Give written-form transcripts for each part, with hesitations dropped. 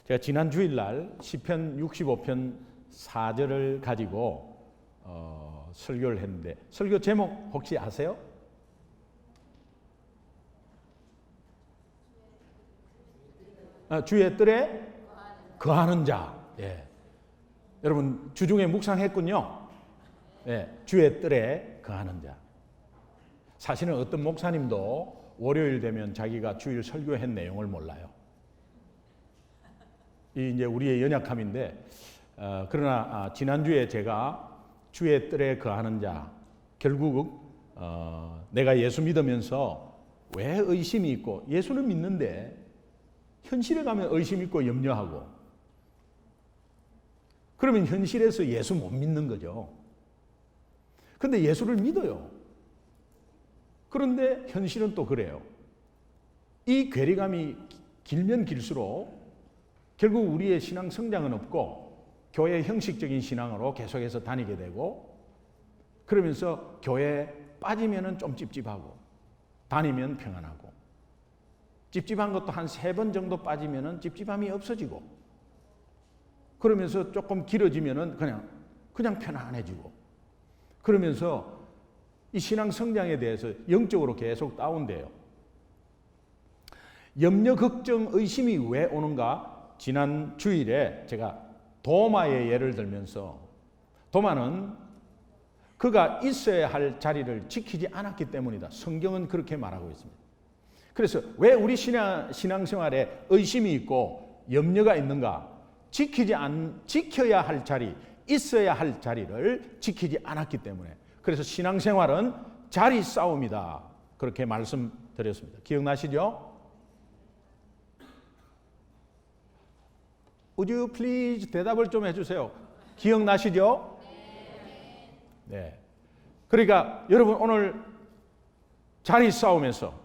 제가 지난 주일날 시편 65편 4절을 가지고 설교를 했는데 설교 제목 혹시 아세요? 주의 뜰에 거하는 자. 예. 여러분 주중에 묵상했군요. 예, 주의 뜰에 거하는 자. 사실은 어떤 목사님도 월요일 되면 자기가 주일 설교한 내용을 몰라요. 이 이제 우리의 연약함인데, 그러나 지난주에 제가 주의 뜰에 거하는 자, 결국 내가 예수 믿으면서 왜 의심이 있고, 예수는 믿는데 현실에 가면 의심 있고 염려하고, 그러면 현실에서 예수 못 믿는 거죠. 근데 예수를 믿어요. 그런데 현실은 또 그래요. 이 괴리감이 길면 길수록 결국 우리의 신앙 성장은 없고 교회 형식적인 신앙으로 계속해서 다니게 되고, 그러면서 교회에 빠지면 좀 찝찝하고 다니면 평안하고, 찝찝한 것도 한 3번 정도 빠지면 찝찝함이 없어지고, 그러면서 조금 길어지면 그냥 편안해지고, 그러면서 이 신앙 성장에 대해서 영적으로 계속 다운돼요. 염려, 걱정, 의심이 왜 오는가? 지난 주일에 제가 도마의 예를 들면서, 도마는 그가 있어야 할 자리를 지키지 않았기 때문이다. 성경은 그렇게 말하고 있습니다. 그래서 왜 우리 신앙생활에 의심이 있고 염려가 있는가? 지켜야 할 자리, 있어야 할 자리를 지키지 않았기 때문에. 그래서 신앙생활은 자리 싸움이다. 그렇게 말씀드렸습니다. 기억나시죠? Would you please 대답을 좀 해주세요. 기억나시죠? 네. 그러니까 여러분 오늘 자리 싸움에서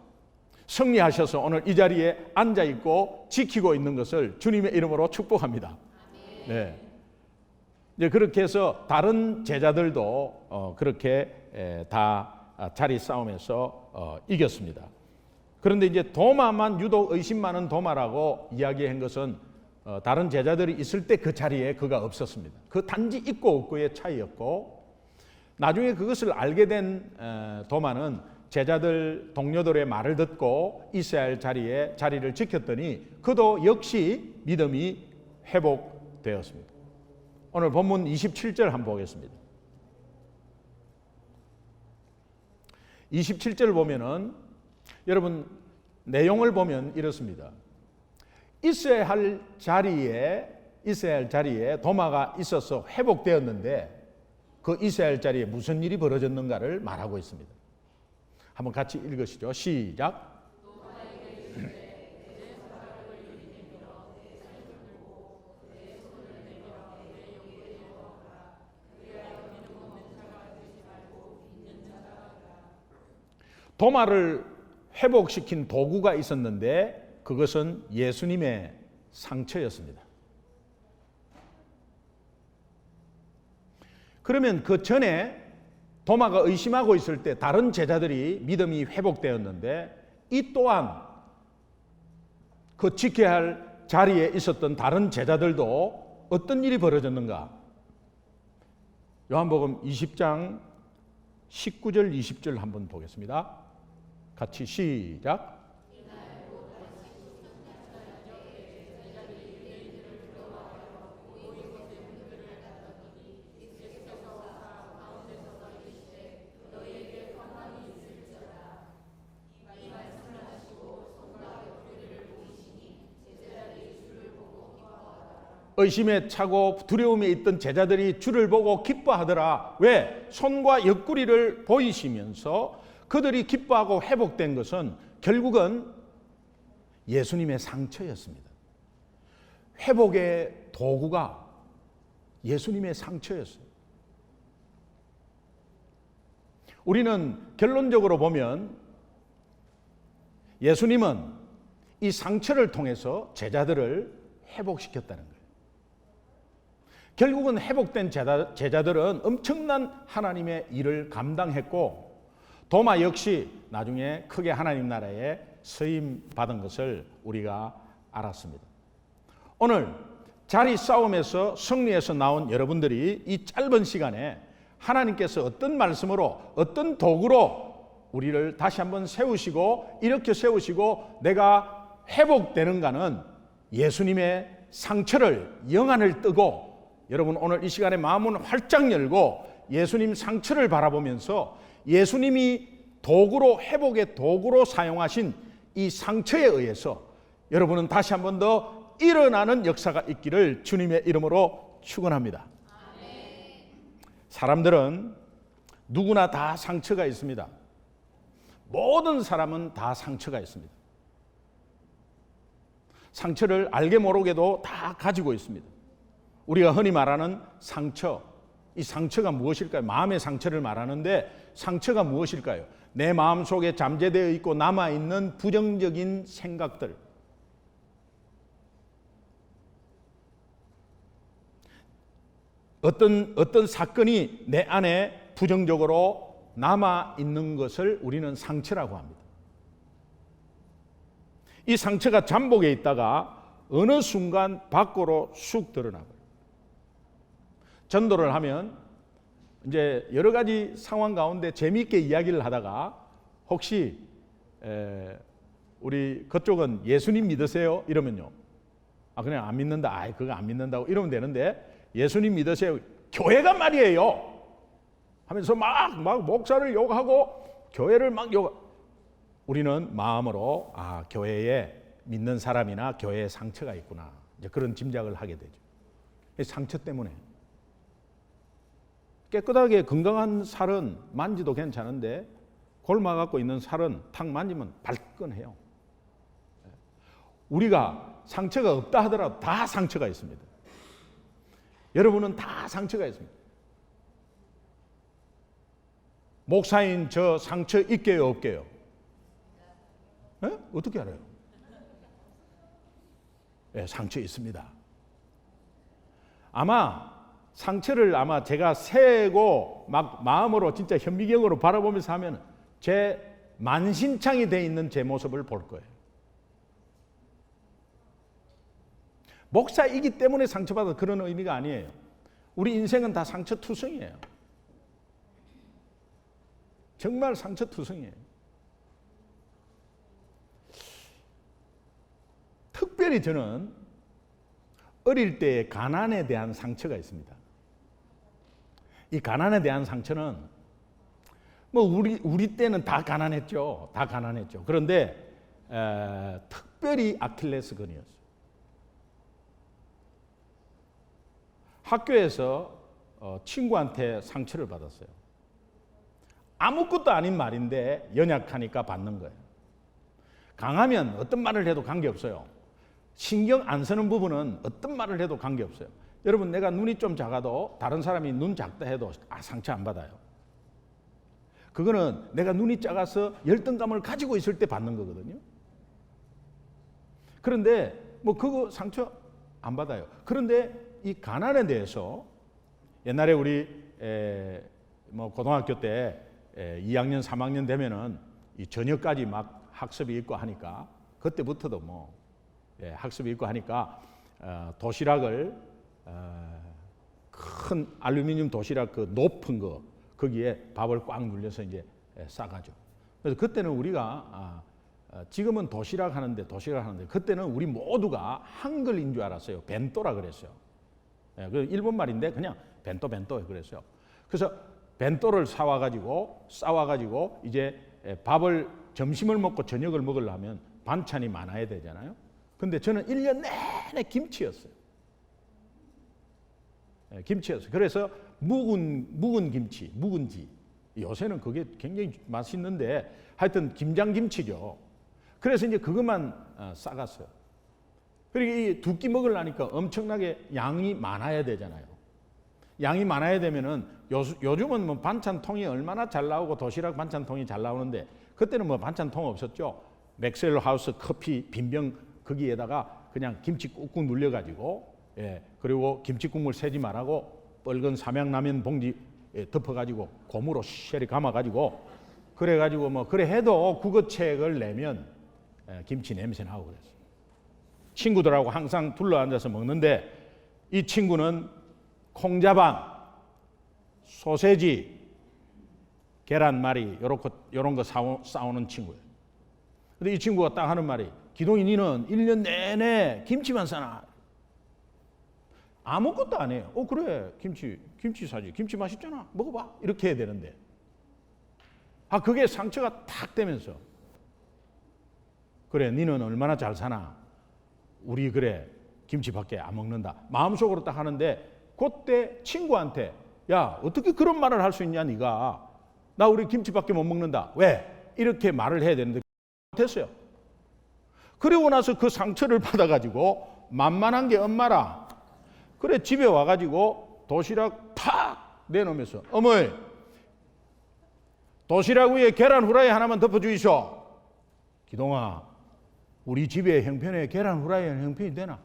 승리하셔서 오늘 이 자리에 앉아 있고 지키고 있는 것을 주님의 이름으로 축복합니다. 네. 이제 그렇게 해서 다른 제자들도 그렇게 다 자리 싸움에서 이겼습니다. 그런데 이제 도마만 유독 의심 많은 도마라고 이야기한 것은 다른 제자들이 있을 때 그 자리에 그가 없었습니다. 그 단지 있고 없고의 차이였고, 나중에 그것을 알게 된 도마는 제자들 동료들의 말을 듣고 있어야 할 자리를 지켰더니 그도 역시 믿음이 회복되었습니다. 오늘 본문 27절 한번 보겠습니다. 27절 보면은 여러분 내용을 보면 이렇습니다. 있어야 할 자리에 도마가 있어서 회복되었는데 그 있어야 할 자리에 무슨 일이 벌어졌는가를 말하고 있습니다. 한번 같이 읽으시죠. 시작. 도마를 회복시킨 도구가 있었는데 그것은 예수님의 상처였습니다. 그러면 그 전에 도마가 의심하고 있을 때 다른 제자들이 믿음이 회복되었는데, 이 또한 그 지켜야 할 자리에 있었던 다른 제자들도 어떤 일이 벌어졌는가? 요한복음 20장 19절 20절 한번 보겠습니다. 같이 시작. 의심에 차고 두려움에 있던 제자들이 주를 보고 기뻐하더라. 왜? 손과 옆구리를 보이시면서 그들이 기뻐하고 회복된 것은 결국은 예수님의 상처였습니다. 회복의 도구가 예수님의 상처였어요. 우리는 결론적으로 보면 예수님은 이 상처를 통해서 제자들을 회복시켰다는 거예요. 결국은 회복된 제자들은 엄청난 하나님의 일을 감당했고, 도마 역시 나중에 크게 하나님 나라에 쓰임 받은 것을 우리가 알았습니다. 오늘 자리 싸움에서 승리해서 나온 여러분들이 이 짧은 시간에 하나님께서 어떤 말씀으로 어떤 도구로 우리를 다시 한번 세우시고 일으켜 세우시고 내가 회복되는가는 예수님의 상처를 영안을 뜨고 여러분 오늘 이 시간에 마음은 활짝 열고 예수님 상처를 바라보면서 예수님이 도구로 회복의 도구로 사용하신 이 상처에 의해서 여러분은 다시 한번 더 일어나는 역사가 있기를 주님의 이름으로 축원합니다. 사람들은 누구나 다 상처가 있습니다. 모든 사람은 다 상처가 있습니다. 상처를 알게 모르게도 다 가지고 있습니다. 우리가 흔히 말하는 상처, 이 상처가 무엇일까요? 마음의 상처를 말하는데 상처가 무엇일까요? 내 마음속에 잠재되어 있고 남아있는 부정적인 생각들, 어떤 사건이 내 안에 부정적으로 남아있는 것을 우리는 상처라고 합니다. 이 상처가 잠복에 있다가 어느 순간 밖으로 쑥 드러나고요. 전도를 하면 이제 여러 가지 상황 가운데 재미있게 이야기를 하다가 혹시 우리 그쪽은 예수님 믿으세요? 이러면요. 그냥 안 믿는다. 그거 안 믿는다고 이러면 되는데 예수님 믿으세요. 교회가 말이에요. 하면서 막 목사를 욕하고 교회를 막 우리는 마음으로 교회에 믿는 사람이나 교회에 상처가 있구나. 이제 그런 짐작을 하게 되죠. 상처 때문에. 깨끗하게 건강한 살은 만지도 괜찮은데 골마 갖고 있는 살은 탁 만지면 발끈해요. 우리가 상처가 없다 하더라도 다 상처가 있습니다. 여러분은 다 상처가 있습니다. 목사인 저 상처 있게요, 없게요? 어떻게 알아요? 상처 있습니다. 상처를 제가 세고 막 마음으로 진짜 현미경으로 바라보면서 하면 제 만신창이 돼 있는 제 모습을 볼 거예요. 목사이기 때문에 상처받아 그런 의미가 아니에요. 우리 인생은 다 상처투성이에요. 정말 상처투성이에요. 특별히 저는 어릴 때의 가난에 대한 상처가 있습니다. 이 가난에 대한 상처는 우리 때는 다 가난했죠. 다 가난했죠. 그런데 특별히 아킬레스건이었어요. 학교에서 친구한테 상처를 받았어요. 아무것도 아닌 말인데 연약하니까 받는 거예요. 강하면 어떤 말을 해도 관계없어요. 신경 안 쓰는 부분은 어떤 말을 해도 관계없어요. 여러분, 내가 눈이 좀 작아도 다른 사람이 눈 작다 해도 상처 안 받아요. 그거는 내가 눈이 작아서 열등감을 가지고 있을 때 받는 거거든요. 그런데 그거 상처 안 받아요. 그런데 이 가난에 대해서 옛날에 우리 고등학교 때 2학년 3학년 되면은 이 저녁까지 막 학습이 있고 하니까 그때부터도 학습이 있고 하니까 도시락을 큰 알루미늄 도시락 그 높은 거 거기에 밥을 꽉 눌려서 이제 싸가죠. 그래서 그때는 우리가 지금은 도시락 하는데 그때는 우리 모두가 한글인 줄 알았어요. 벤또라 그랬어요. 그 일본 말인데 그냥 벤또 그랬어요. 그래서 벤또를 싸와가지고 이제 밥을 점심을 먹고 저녁을 먹으려면 반찬이 많아야 되잖아요. 근데 저는 1년 내내 김치였어요. 그래서 묵은 김치, 묵은지. 요새는 그게 굉장히 맛있는데 하여튼 김장김치죠. 그래서 이제 그것만 싸갔어요. 그리고 이 두 끼 먹으려니까 엄청나게 양이 많아야 되잖아요. 양이 많아야 되면은 요즘은 반찬통이 얼마나 잘 나오고 도시락 반찬통이 잘 나오는데 그때는 반찬통 없었죠. 맥스웰 하우스 커피 빈병 거기에다가 그냥 김치 꾹꾹 눌려가지고 그리고 김치 국물 세지 말라고 뻘건 삼양라면 봉지 덮어가지고 고무로 쉐리 감아가지고 그래가지고 그래 해도 국어책을 내면 김치 냄새 나고 그랬어요. 친구들하고 항상 둘러앉아서 먹는데 이 친구는 콩자반, 소세지, 계란말이 요런 거 싸우는 친구예요. 근데 이 친구가 딱 하는 말이 기동이 니는 1년 내내 김치만 사나? 아무것도 안 해요. 그래 김치 사지. 김치 맛있잖아. 먹어봐. 이렇게 해야 되는데 그게 상처가 탁 되면서 그래 니는 얼마나 잘 사나? 우리 그래 김치밖에 안 먹는다. 마음속으로 딱 하는데 그때 친구한테 야 어떻게 그런 말을 할 수 있냐 네가. 나 우리 김치밖에 못 먹는다. 왜? 이렇게 말을 해야 되는데 못했어요. 그리고 나서 그 상처를 받아가지고 만만한 게 엄마라. 그래 집에 와가지고 도시락 팍 내놓으면서 어머니 도시락 위에 계란 후라이 하나만 덮어주이소. 기동아 우리 집에 형편에 계란 후라이 할 형편이 되나?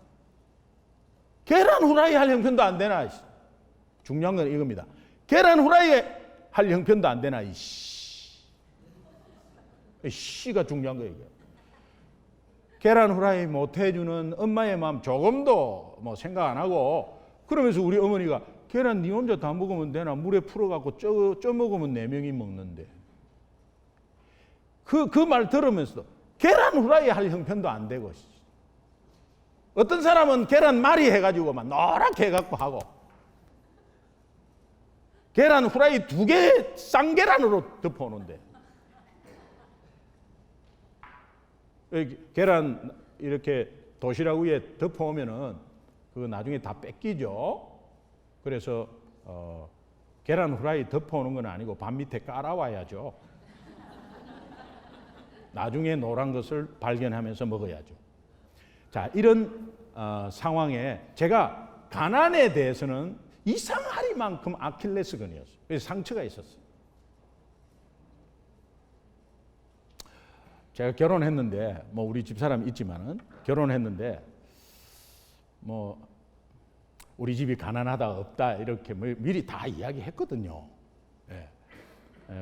계란 후라이 할 형편도 안 되나? 중요한 건 이겁니다. 계란 후라이 할 형편도 안 되나? 씨가 중요한 거예요. 계란 후라이 못 해주는 엄마의 마음 조금도 뭐 생각 안 하고 그러면서 우리 어머니가 계란 니 혼자 다 먹으면 되나? 물에 풀어갖고 쪄 먹으면 4명이 먹는데 그 말 들으면서도 계란 후라이 할 형편도 안 되고 어떤 사람은 계란말이 해가지고 막 노랗게 해갖고 하고 계란 후라이 2개 쌍계란으로 덮어오는데 계란 이렇게 도시락 위에 덮어오면은 그거 나중에 다 뺏기죠. 그래서 계란 후라이 덮어오는 건 아니고 밥 밑에 깔아와야죠. 나중에 노란 것을 발견하면서 먹어야죠. 자, 이런 상황에 제가 가난에 대해서는 이상하리만큼 아킬레스건이었어요. 그래서 상처가 있었어요. 제가 결혼했는데 뭐 우리 집사람이 있지만은 결혼했는데 뭐 우리 집이 가난하다 없다 이렇게 미리 다 이야기했거든요. 예.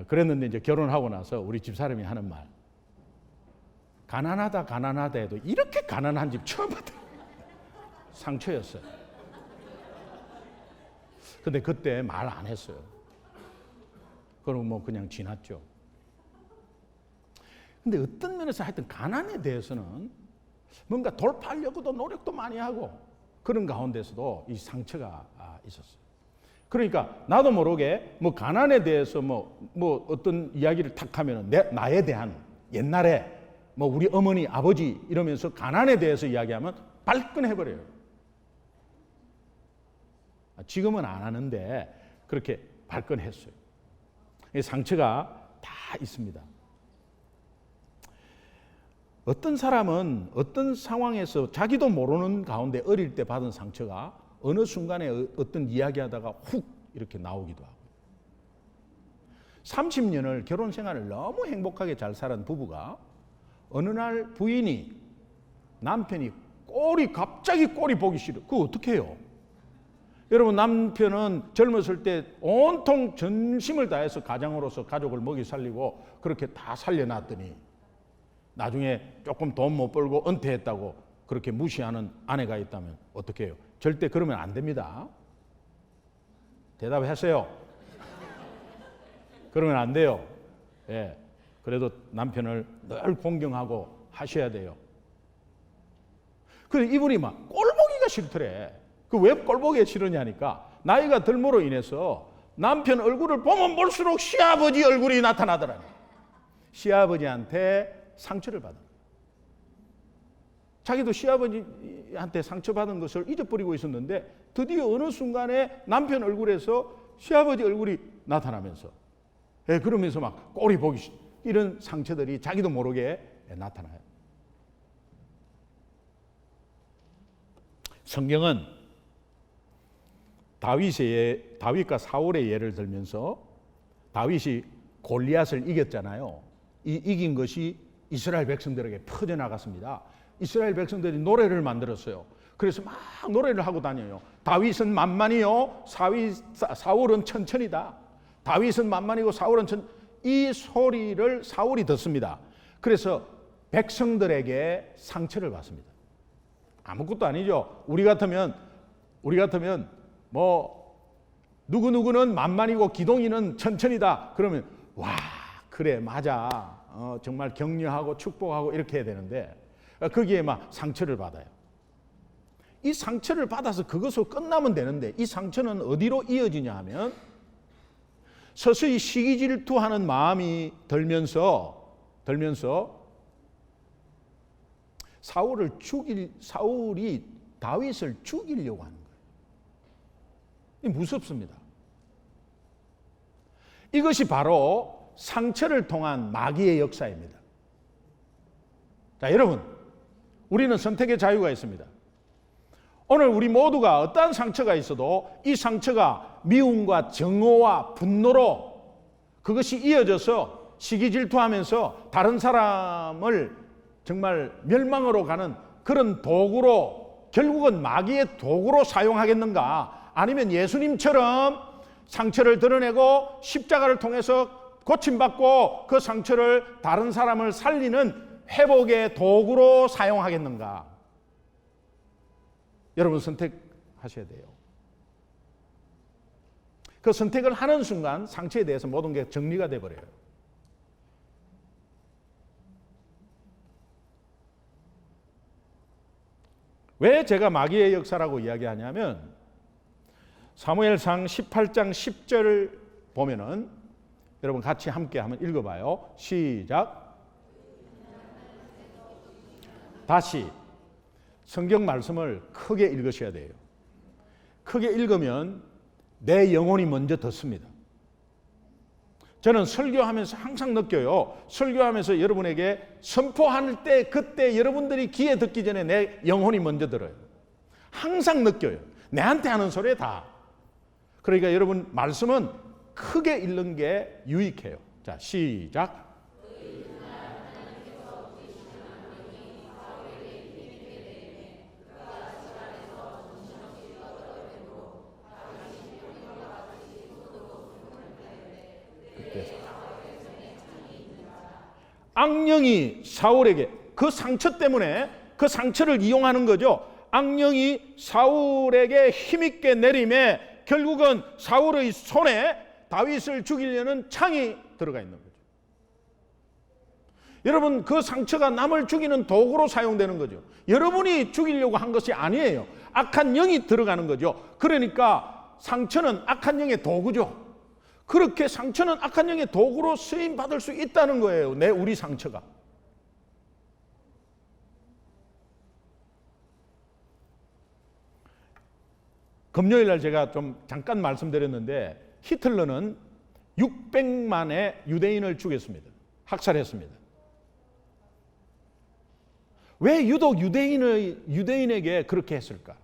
그랬는데 이제 결혼하고 나서 우리 집사람이 하는 말 가난하다 해도 이렇게 가난한 집 처음 봤다. 상처였어요. 근데 그때 말 안 했어요. 그리고 뭐 그냥 지났죠. 근데 어떤 면에서 하여튼 가난에 대해서는 뭔가 돌파하려고도 노력도 많이 하고 그런 가운데서도 이 상처가 있었어요. 그러니까 나도 모르게 뭐 가난에 대해서 뭐 어떤 이야기를 탁 하면은 나에 대한 옛날에 뭐 우리 어머니 아버지 이러면서 가난에 대해서 이야기하면 발끈해버려요. 지금은 안 하는데 그렇게 발끈했어요. 상처가 다 있습니다. 어떤 사람은 어떤 상황에서 자기도 모르는 가운데 어릴 때 받은 상처가 어느 순간에 어떤 이야기하다가 훅 이렇게 나오기도 하고 30년을 결혼 생활을 너무 행복하게 잘 살은 부부가 어느 날 부인이 남편이 갑자기 꼴이 보기 싫어. 그거 어떻게 해요? 여러분 남편은 젊었을 때 온통 전심을 다해서 가장으로서 가족을 먹이 살리고 그렇게 다 살려놨더니 나중에 조금 돈 못 벌고 은퇴했다고 그렇게 무시하는 아내가 있다면 어떻게 해요? 절대 그러면 안 됩니다. 대답하세요. 그러면 안 돼요. 예. 그래도 남편을 늘 공경하고 하셔야 돼요. 그래서 이분이 막 꼴보기가 싫더래. 그 왜 꼴보기가 싫으냐니까 나이가 들므로 인해서 남편 얼굴을 보면 볼수록 시아버지 얼굴이 나타나더라니. 시아버지한테 상처를 받은. 자기도 시아버지한테 상처받은 것을 잊어버리고 있었는데 드디어 어느 순간에 남편 얼굴에서 시아버지 얼굴이 나타나면서 그러면서 막 꼴이 보기 싫. 이런 상처들이 자기도 모르게 나타나요. 성경은 다윗과 사울의 예를 들면서 다윗이 골리앗을 이겼잖아요. 이 이긴 것이 이스라엘 백성들에게 퍼져나갔습니다. 이스라엘 백성들이 노래를 만들었어요. 그래서 막 노래를 하고 다녀요. 다윗은 만만이요, 사울은 천천히다. 다윗은 만만이고 사울은 이 소리를 사울이 듣습니다. 그래서 백성들에게 상처를 받습니다. 아무것도 아니죠. 우리 같으면 뭐 누구누구는 만만이고 기동이는 천천이다. 그러면 와, 그래, 맞아. 정말 격려하고 축복하고 이렇게 해야 되는데 거기에 막 상처를 받아요. 이 상처를 받아서 그것으로 끝나면 되는데 이 상처는 어디로 이어지냐 하면 서서히 시기질투하는 마음이 들면서 사울이 다윗을 죽이려고 하는 거예요. 이 무섭습니다. 이것이 바로 상처를 통한 마귀의 역사입니다. 자, 여러분, 우리는 선택의 자유가 있습니다. 오늘 우리 모두가 어떠한 상처가 있어도 이 상처가 미움과 증오와 분노로 그것이 이어져서 시기질투하면서 다른 사람을 정말 멸망으로 가는 그런 도구로, 결국은 마귀의 도구로 사용하겠는가? 아니면 예수님처럼 상처를 드러내고 십자가를 통해서 고침받고 그 상처를 다른 사람을 살리는 회복의 도구로 사용하겠는가? 여러분 선택하셔야 돼요. 그 선택을 하는 순간 상처에 대해서 모든 게 정리가 돼버려요. 왜 제가 마귀의 역사라고 이야기하냐면 사무엘상 18장 10절을 보면은 여러분 같이 함께 한번 읽어봐요. 시작. 다시 성경 말씀을 크게 읽으셔야 돼요. 크게 읽으면 내 영혼이 먼저 듣습니다. 저는 설교하면서 항상 느껴요. 설교하면서 여러분에게 선포할 때 그때 여러분들이 귀에 듣기 전에 내 영혼이 먼저 들어요. 항상 느껴요. 내한테 하는 소리에 다. 그러니까 여러분 말씀은 크게 읽는 게 유익해요. 자, 시작. 악령이 사울에게 그 상처 때문에 그 상처를 이용하는 거죠. 악령이 사울에게 힘있게 내림에 결국은 사울의 손에 다윗을 죽이려는 창이 들어가 있는 거죠. 여러분 그 상처가 남을 죽이는 도구로 사용되는 거죠. 여러분이 죽이려고 한 것이 아니에요. 악한 영이 들어가는 거죠. 그러니까 상처는 악한 영의 도구죠. 그렇게 상처는 악한 영의 도구로 쓰임 받을 수 있다는 거예요. 우리 상처가. 금요일 날 제가 좀 잠깐 말씀드렸는데 히틀러는 600만의 유대인을 죽였습니다. 학살했습니다. 왜 유독 유대인에게 그렇게 했을까?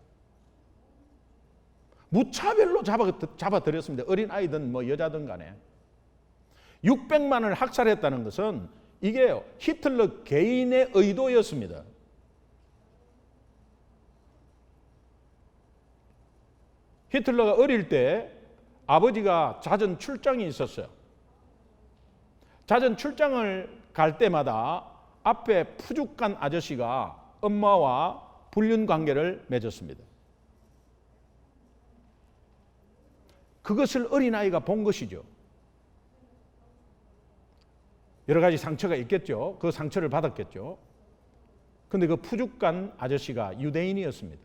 무차별로 잡아들였습니다. 어린 아이든 뭐 여자든 간에. 600만을 학살했다는 것은 이게 히틀러 개인의 의도였습니다. 히틀러가 어릴 때 아버지가 자전 출장이 있었어요. 자전 출장을 갈 때마다 앞에 푸죽간 아저씨가 엄마와 불륜 관계를 맺었습니다. 그것을 어린아이가 본 것이죠. 여러 가지 상처가 있겠죠. 그 상처를 받았겠죠. 그런데 그 푸죽간 아저씨가 유대인이었습니다.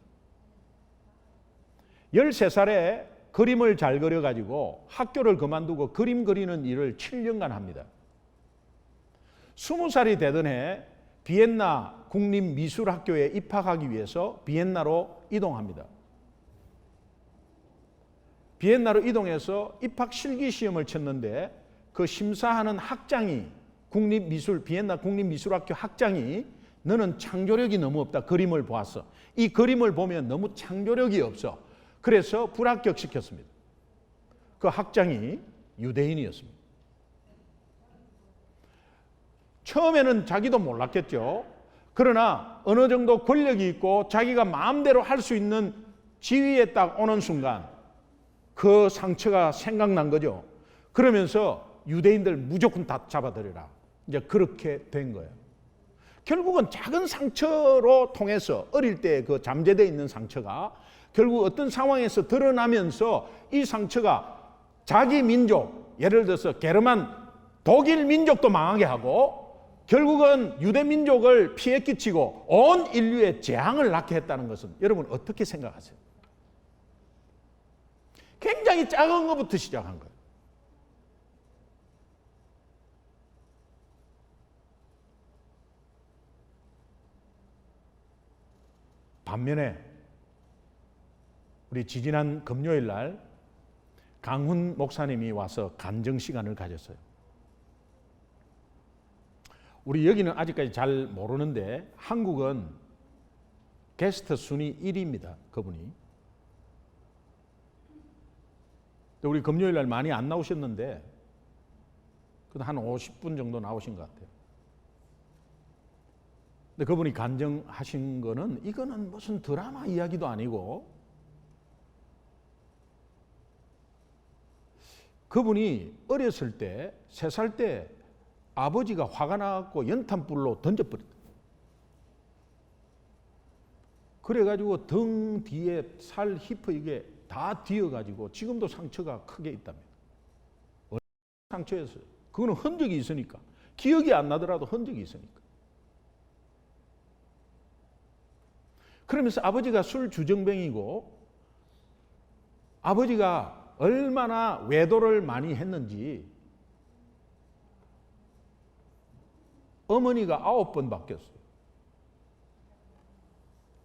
13살에 그림을 잘 그려가지고 학교를 그만두고 그림 그리는 일을 7년간 합니다. 20살이 되던 해 비엔나 국립미술학교에 입학하기 위해서 비엔나로 이동합니다. 비엔나로 이동해서 입학 실기 시험을 쳤는데 그 심사하는 학장이 비엔나 국립미술학교 학장이 너는 창조력이 너무 없다. 그림을 보았어. 이 그림을 보면 너무 창조력이 없어. 그래서 불합격시켰습니다. 그 학장이 유대인이었습니다. 처음에는 자기도 몰랐겠죠. 그러나 어느 정도 권력이 있고 자기가 마음대로 할 수 있는 지위에 딱 오는 순간 그 상처가 생각난 거죠. 그러면서 유대인들 무조건 다 잡아들여라. 이제 그렇게 된 거예요. 결국은 작은 상처로 통해서 어릴 때 그 잠재되어 있는 상처가 결국 어떤 상황에서 드러나면서 이 상처가 자기 민족, 예를 들어서 게르만 독일 민족도 망하게 하고 결국은 유대 민족을 피해 끼치고 온 인류에 재앙을 낳게 했다는 것은 여러분 어떻게 생각하세요? 굉장히 작은 것부터 시작한 거예요. 반면에 우리 지지난 금요일 날 강훈 목사님이 와서 간증 시간을 가졌어요. 우리 여기는 아직까지 잘 모르는데 한국은 게스트 순위 1위입니다. 그분이. 우리 금요일 날 많이 안 나오셨는데 한 50분 정도 나오신 것 같아요. 근데 그분이 간증하신 거는 이거는 무슨 드라마 이야기도 아니고 그분이 어렸을 때 3살 때 아버지가 화가 나갖고 연탄불로 던져버렸다. 그래가지고 등 뒤에 살 히프 이게 다 뒤어가지고 지금도 상처가 크게 있답니다. 상처였어요. 그거는 흔적이 있으니까. 기억이 안 나더라도 흔적이 있으니까. 그러면서 아버지가 술 주정뱅이고 아버지가 얼마나 외도를 많이 했는지 어머니가 9번 바뀌었어요.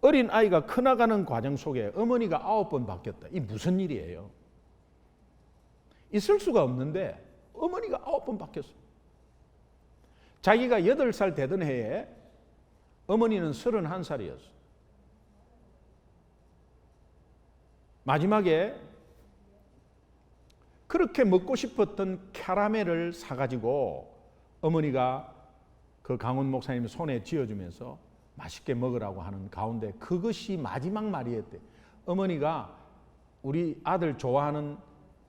어린 아이가 커나가는 과정 속에 어머니가 9번 바뀌었다. 이 무슨 일이에요? 있을 수가 없는데 어머니가 9번 바뀌었어요. 자기가 8살 되던 해에 어머니는 31살이었어요. 마지막에 그렇게 먹고 싶었던 캐러멜을 사가지고 어머니가 그 강훈 목사님 손에 쥐어주면서 맛있게 먹으라고 하는 가운데 그것이 마지막 말이었대. 어머니가 우리 아들 좋아하는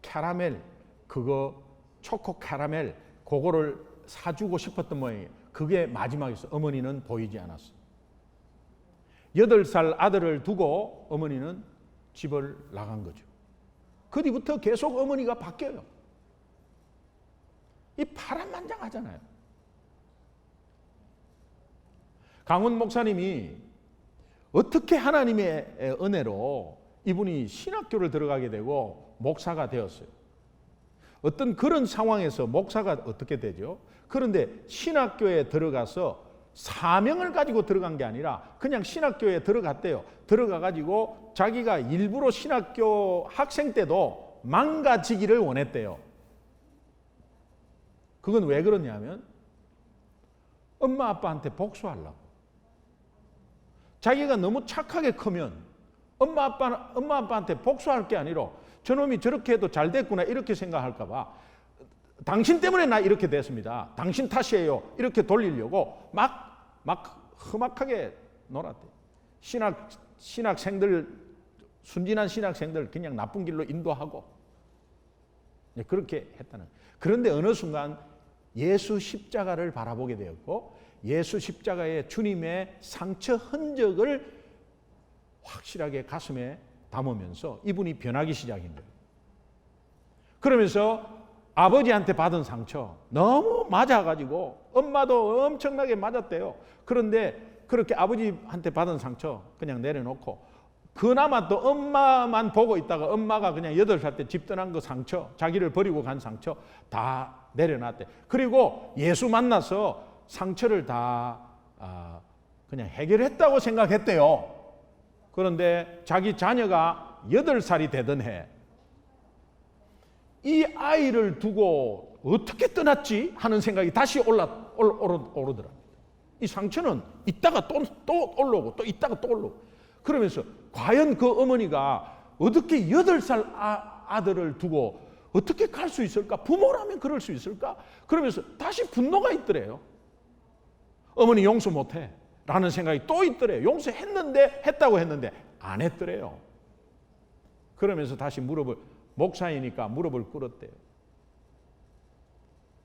캐러멜, 그거 초코 캐러멜, 그거를 사주고 싶었던 모양이에요. 그게 마지막이었어. 어머니는 보이지 않았어. 8살 아들을 두고 어머니는 집을 나간 거죠. 그 뒤부터 계속 어머니가 바뀌어요. 이 파란만장하잖아요. 강훈 목사님이 어떻게 하나님의 은혜로 이분이 신학교를 들어가게 되고 목사가 되었어요. 어떤 그런 상황에서 목사가 어떻게 되죠? 그런데 신학교에 들어가서 사명을 가지고 들어간 게 아니라 그냥 신학교에 들어갔대요. 들어가가지고 자기가 일부러 신학교 학생 때도 망가지기를 원했대요. 그건 왜 그러냐면 엄마 아빠한테 복수하려고. 자기가 너무 착하게 크면 엄마 아빠한테 복수할 게 아니라 저놈이 저렇게 해도 잘 됐구나 이렇게 생각할까 봐 당신 때문에 나 이렇게 됐습니다. 당신 탓이에요. 이렇게 돌리려고 막 험악하게 놀았대요. 신학생들, 순진한 신학생들 그냥 나쁜 길로 인도하고 그렇게 했다는 거예요. 그런데 어느 순간 예수 십자가를 바라보게 되었고 예수 십자가의 주님의 상처 흔적을 확실하게 가슴에 담으면서 이분이 변하기 시작인 거예요. 그러면서 아버지한테 받은 상처 너무 맞아가지고 엄마도 엄청나게 맞았대요. 그런데 그렇게 아버지한테 받은 상처 그냥 내려놓고 그나마 또 엄마만 보고 있다가 엄마가 그냥 8살 때 집 떠난 그 상처, 자기를 버리고 간 상처 다 내려놨대. 그리고 예수 만나서 상처를 다 그냥 해결했다고 생각했대요. 그런데 자기 자녀가 8살이 되던 해 이 아이를 두고 어떻게 떠났지 하는 생각이 다시 오르더랍니다. 이 상처는 있다가 또 올라오고 또 있다가 또 올라오고 그러면서 과연 그 어머니가 어떻게 8살 아들을 두고 어떻게 갈 수 있을까? 부모라면 그럴 수 있을까? 그러면서 다시 분노가 있더래요. 어머니 용서 못해 라는 생각이 또 있더래요. 했다고 했는데 안 했더래요. 그러면서 다시 목사이니까 무릎을 꿇었대요.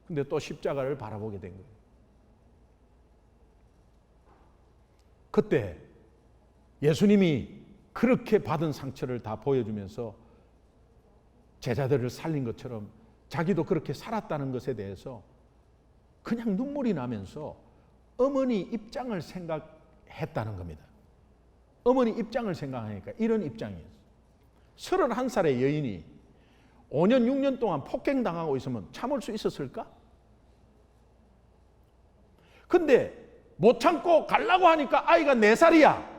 근데 또 십자가를 바라보게 된 거예요. 그때 예수님이 그렇게 받은 상처를 다 보여주면서 제자들을 살린 것처럼 자기도 그렇게 살았다는 것에 대해서 그냥 눈물이 나면서 어머니 입장을 생각했다는 겁니다. 어머니 입장을 생각하니까 이런 입장이었어요. 31살의 여인이 5년 6년 동안 폭행당하고 있으면 참을 수 있었을까? 근데 못 참고 가려고 하니까 아이가 4살이야.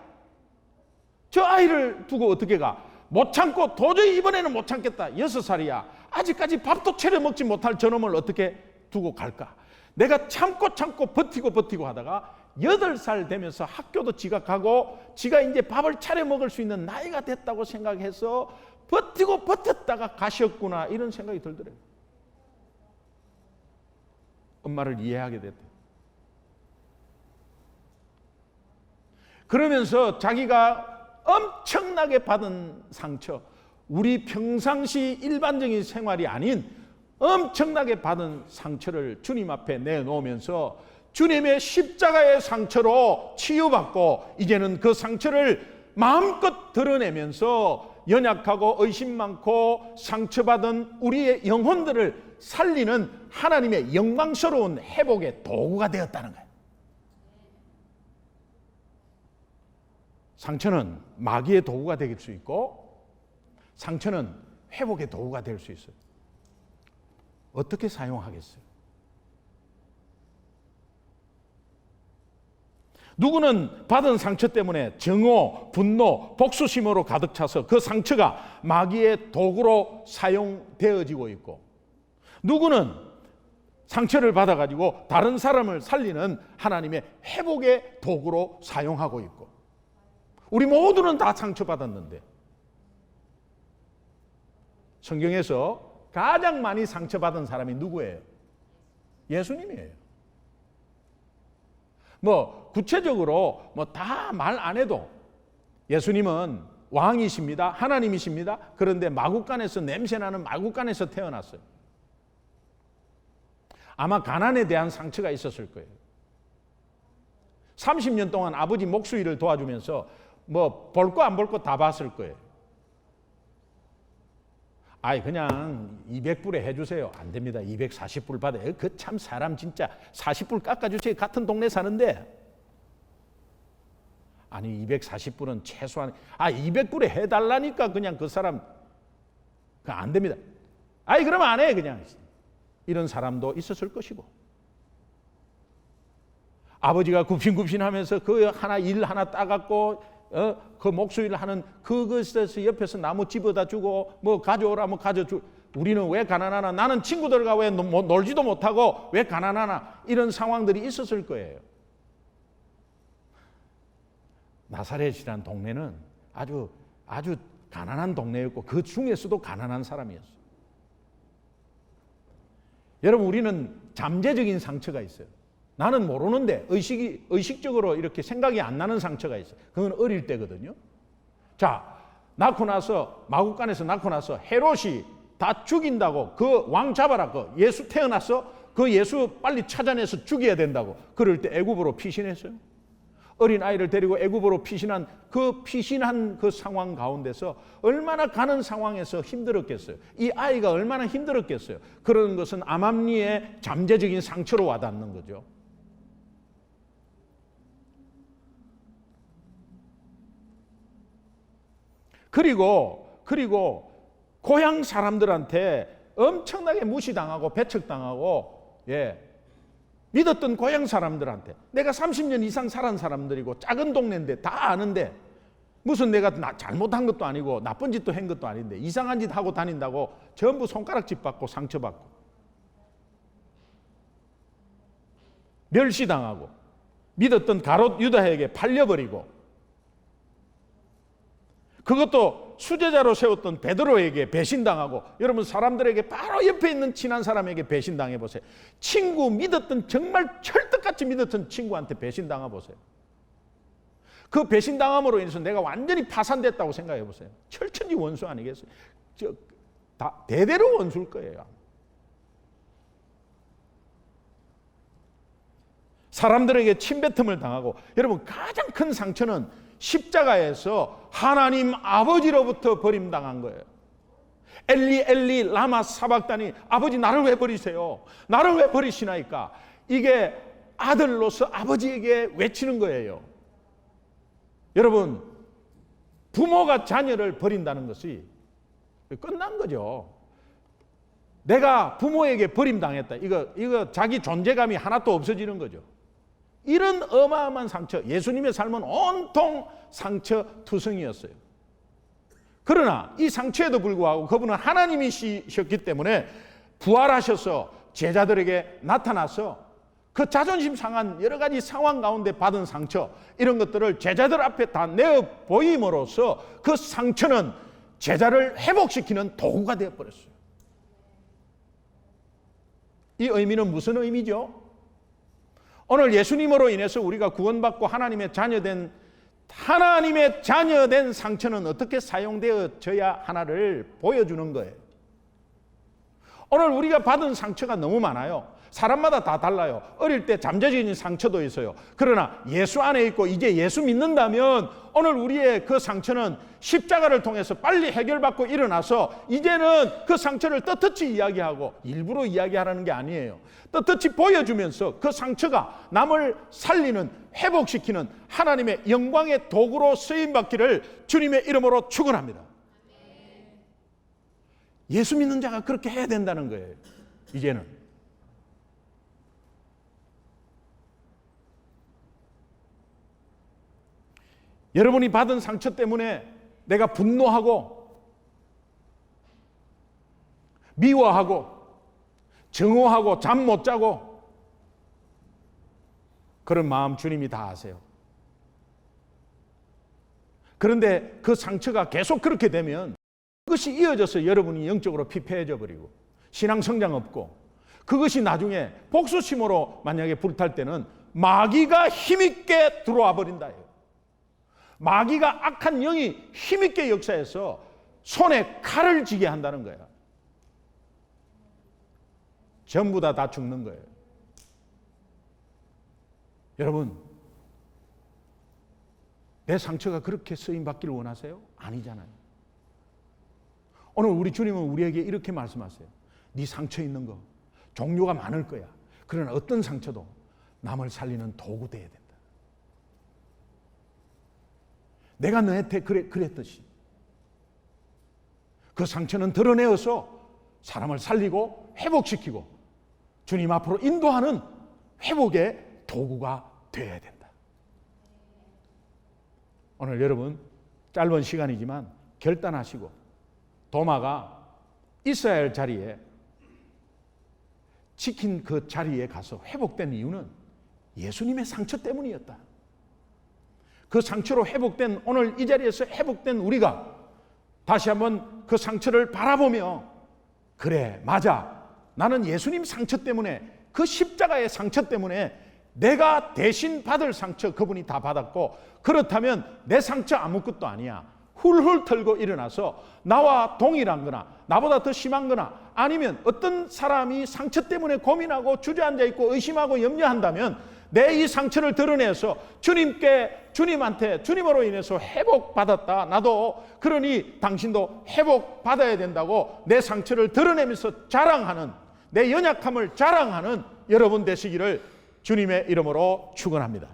저 아이를 두고 어떻게 가? 못 참고 도저히 이번에는 못 참겠다. 6살이야. 아직까지 밥도 차려 먹지 못할 저놈을 어떻게 두고 갈까? 내가 참고 버티고 하다가 8살 되면서 학교도 지가 가고 지가 이제 밥을 차려 먹을 수 있는 나이가 됐다고 생각해서 버텼다가 가셨구나, 이런 생각이 들더래요. 엄마를 이해하게 됐대요. 그러면서 자기가 엄청나게 받은 상처, 우리 평상시 일반적인 생활이 아닌 엄청나게 받은 상처를 주님 앞에 내놓으면서 주님의 십자가의 상처로 치유받고 이제는 그 상처를 마음껏 드러내면서 연약하고 의심 많고 상처받은 우리의 영혼들을 살리는 하나님의 영광스러운 회복의 도구가 되었다는 거예요. 상처는 마귀의 도구가 될 수 있고 상처는 회복의 도구가 될 수 있어요. 어떻게 사용하겠어요? 누구는 받은 상처 때문에 정오, 분노, 복수심으로 가득 차서 그 상처가 마귀의 도구로 사용되어지고 있고, 누구는 상처를 받아가지고 다른 사람을 살리는 하나님의 회복의 도구로 사용하고 있고, 우리 모두는 다 상처받았는데 성경에서 가장 많이 상처받은 사람이 누구예요? 예수님이에요. 구체적으로 다 말 안 해도 예수님은 왕이십니다. 하나님이십니다. 그런데 마구간에서, 냄새나는 마구간에서 태어났어요. 아마 가난에 대한 상처가 있었을 거예요. 30년 동안 아버지 목수일을 도와주면서 볼 거 안 볼 거 다 봤을 거예요. 그냥 200불에 해주세요. 안 됩니다. 240불 받아요. 그 참 사람 진짜 40불 깎아주세요. 같은 동네 사는데. 아니 240불은 최소한 200불에 해달라니까 그냥 그 사람 안 됩니다. 그러면 안 해 그냥. 이런 사람도 있었을 것이고, 아버지가 굽신굽신하면서 그 일 하나 따갖고 그 목수일 하는 그것에서 옆에서 나무 집어다 주고 가져오라면 가져주고, 우리는 왜 가난하나? 나는 친구들과 왜 놀지도 못하고 왜 가난하나? 이런 상황들이 있었을 거예요. 나사렛이란 동네는 아주 가난한 동네였고 그 중에서도 가난한 사람이었어요. 여러분, 우리는 잠재적인 상처가 있어요. 나는 모르는데 의식적으로 이렇게 생각이 안 나는 상처가 있어요. 그건 어릴 때거든요. 자, 마구간에서 낳고 나서 헤롯이 다 죽인다고, 그 왕 잡아라, 그 예수 태어났어, 그 예수 빨리 찾아내서 죽여야 된다고. 그럴 때 애굽으로 피신했어요. 어린 아이를 데리고 애굽으로 피신한 그 상황 가운데서 얼마나 가는 상황에서 힘들었겠어요. 이 아이가 얼마나 힘들었겠어요. 그런 것은 암암리의 잠재적인 상처로 와닿는 거죠. 그리고 고향 사람들한테 엄청나게 무시당하고 배척당하고, 믿었던 고향 사람들한테, 내가 30년 이상 살은 사람들이고 작은 동네인데 다 아는데, 무슨 내가 잘못한 것도 아니고 나쁜 짓도 한 것도 아닌데 이상한 짓 하고 다닌다고 전부 손가락질 받고 상처받고 멸시당하고, 믿었던 가롯 유다에게 팔려버리고, 그것도 수제자로 세웠던 베드로에게 배신당하고, 여러분 사람들에게 바로 옆에 있는 친한 사람에게 배신당해 보세요. 친구, 믿었던 정말 철떡같이 믿었던 친구한테 배신당해 보세요. 그 배신당함으로 인해서 내가 완전히 파산됐다고 생각해 보세요. 철천지 원수 아니겠어요? 다 대대로 원수일 거예요. 사람들에게 침뱉음을 당하고, 여러분 가장 큰 상처는 십자가에서 하나님 아버지로부터 버림당한 거예요. 엘리 엘리 라마 사박다니, 아버지 나를 왜 버리세요? 나를 왜 버리시나이까? 이게 아들로서 아버지에게 외치는 거예요. 여러분, 부모가 자녀를 버린다는 것이 끝난 거죠. 내가 부모에게 버림당했다. 이거 자기 존재감이 하나도 없어지는 거죠. 이런 어마어마한 상처, 예수님의 삶은 온통 상처투성이었어요. 그러나 이 상처에도 불구하고 그분은 하나님이셨기 때문에 부활하셔서 제자들에게 나타나서 그 자존심 상한 여러 가지 상황 가운데 받은 상처, 이런 것들을 제자들 앞에 다 내어 보임으로써 그 상처는 제자를 회복시키는 도구가 되어버렸어요. 이 의미는 무슨 의미죠? 오늘 예수님으로 인해서 우리가 구원받고 하나님의 자녀된 상처는 어떻게 사용되어져야 하나를 보여주는 거예요. 오늘 우리가 받은 상처가 너무 많아요. 사람마다 다 달라요. 어릴 때 잠재적인 상처도 있어요. 그러나 예수 안에 있고 이제 예수 믿는다면 오늘 우리의 그 상처는 십자가를 통해서 빨리 해결받고 일어나서 이제는 그 상처를 떳떳이 이야기하고, 일부러 이야기하라는 게 아니에요. 떳떳이 보여주면서 그 상처가 남을 살리는, 회복시키는 하나님의 영광의 도구로 쓰임받기를 주님의 이름으로 축원합니다. 예수 믿는 자가 그렇게 해야 된다는 거예요. 이제는. 여러분이 받은 상처 때문에 내가 분노하고 미워하고 증오하고 잠 못 자고 그런 마음 주님이 다 아세요. 그런데 그 상처가 계속 그렇게 되면 그것이 이어져서 여러분이 영적으로 피폐해져 버리고 신앙 성장 없고, 그것이 나중에 복수심으로 만약에 불탈 때는 마귀가 힘있게 들어와 버린다. 마귀가, 악한 영이 힘있게 역사해서 손에 칼을 쥐게 한다는 거야. 전부 다 죽는 거예요. 여러분, 내 상처가 그렇게 쓰임받기를 원하세요? 아니잖아요. 오늘 우리 주님은 우리에게 이렇게 말씀하세요. 네 상처 있는 거 종류가 많을 거야. 그러나 어떤 상처도 남을 살리는 도구 돼야 된다. 내가 너한테 그랬듯이 그 상처는 드러내어서 사람을 살리고 회복시키고 주님 앞으로 인도하는 회복의 도구가 되어야 된다. 오늘 여러분 짧은 시간이지만 결단하시고 도마가 있어야 할 자리에, 지킨 그 자리에 가서 회복된 이유는 예수님의 상처 때문이었다. 그 상처로 회복된, 오늘 이 자리에서 회복된 우리가 다시 한번 그 상처를 바라보며, 그래 맞아, 나는 예수님 상처 때문에, 그 십자가의 상처 때문에 내가 대신 받을 상처 그분이 다 받았고, 그렇다면 내 상처 아무것도 아니야. 훌훌 털고 일어나서 나와 동일한 거나 나보다 더 심한 거나, 아니면 어떤 사람이 상처 때문에 고민하고 주저앉아 있고 의심하고 염려한다면 내 이 상처를 드러내서 주님한테, 주님으로 인해서 회복받았다, 나도 그러니 당신도 회복받아야 된다고 내 상처를 드러내면서 자랑하는, 내 연약함을 자랑하는 여러분 되시기를 주님의 이름으로 축원합니다.